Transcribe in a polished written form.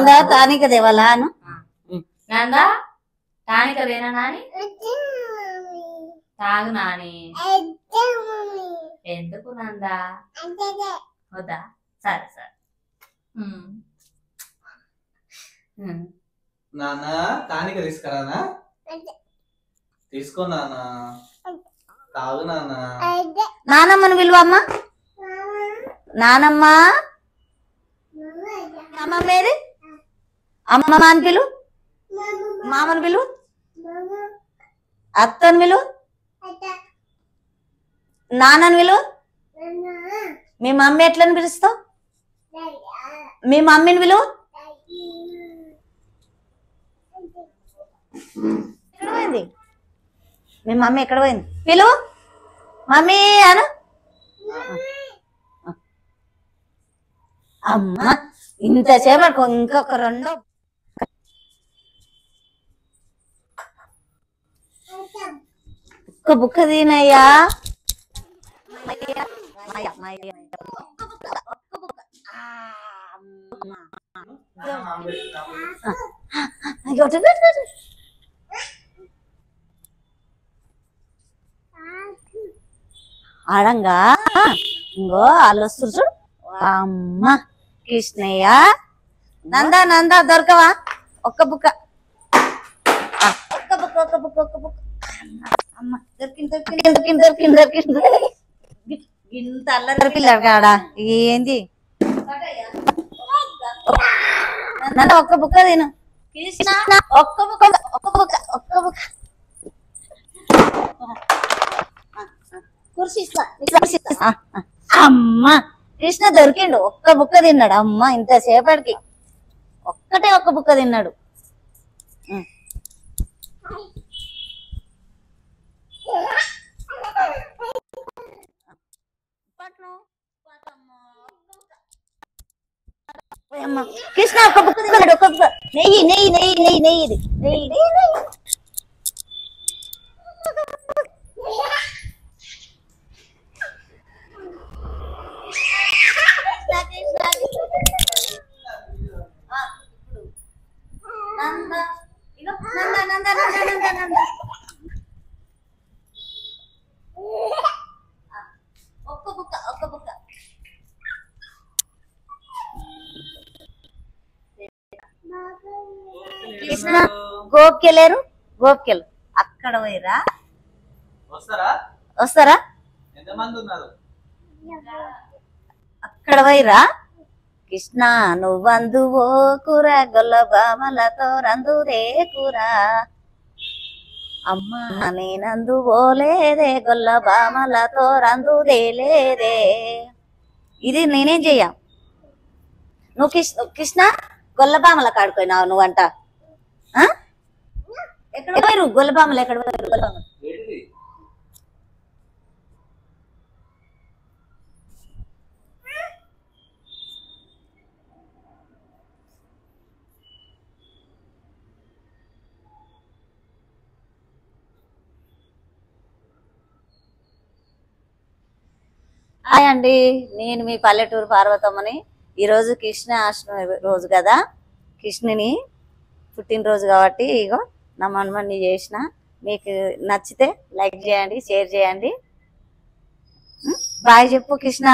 నందా తానిక దేవాలా అను. నందా తానిక దేనా నాని తాగు నాని. ఎందుకు నందా వద్దా? సరే సరే. నాన్న తానిక తీసుకురానా? తీసుకో నాన్న, తాగు నాన్న. నానమ్మను విలువ అమ్మ. నానమ్మ అమ్మమ్మేది? అమ్మమ్మ అని పిలు. మామను పిలు. అత్తను విలు. నాన్నను విలు. మీ మమ్మీ ఎట్లని పిలుస్తావు? మీ మమ్మీని విలు. ఎక్కడ పోయింది మీ మమ్మీ? ఎక్కడ పోయింది? పిలు మమ్మీ అను. అమ్మ ఇంతసేపు ఇంకొక రెండో బుక్క తినయ్యా. ఆడంగా ఇంకో వాళ్ళు వస్తారు చూడు. అమ్మ కృష్ణయ్య నందా నందా దొరకవా? ఒక్క బుక్క ఒక్క బుక్క ఒక్క బుక్క ఒక్క బుక్క. అమ్మ దొరికింది దొరికింది దొరికింది దొరికింది దొరికింది. ఇంత అల్లరి పిల్లడు కాడా ఏంది? నందా ఒక్క బుక్క తిను. కృష్ణ ఒక్క బుక్క ఒక్క బుక్క ఒక్క బుక్క. అమ్మ కృష్ణ దొరికిండు. ఒక్క బుక్క తిన్నాడు. అమ్మ ఇంతసేపటికి ఒక్కటే ఒక్క బుక్క తిన్నాడు. కృష్ణ ఒక్క బుక్క తిన్నాడు. ఒక్క బుక్క. నెయ్యి నెయ్యి నెయ్యి నెయ్యి నెయ్యి ఇది నెయ్యి నెయ్యి నెయ్యి. ఒక్క బుక్క ఒక్క బుక్క. కృష్ణ గోపికెళ్ళారు. గోపికెళ్ళు అక్కడ పోయిరా. వస్తారా? ఎంతమంది ఉన్నారు? అక్కడ పోయిరా. కృష్ణ నువ్వందువో కూర గొల్ల బామలతో రందురే కూర. అమ్మ నేనందువోలేదే గొల్ల బామలతో రందుదే లేదే. ఇది నేనేం చెయ్యా? నువ్వు కృష్ణ గొల్లబామల కాడుకోయినావు నువ్వంట. ఎక్కడ పోయారు గొల్లబామలు? ఎక్కడ పోయారు గొల్లబామలు? హాయ్ అండి, నేను మీ పల్లెటూరు పార్వతమ్మని. ఈరోజు కృష్ణాష్టమి రోజు కదా, కృష్ణుని పుట్టినరోజు కాబట్టి ఇగో నా మనమని చేసిన. మీకు నచ్చితే లైక్ చేయండి, షేర్ చేయండి. బాయ్ చెప్పు కృష్ణ.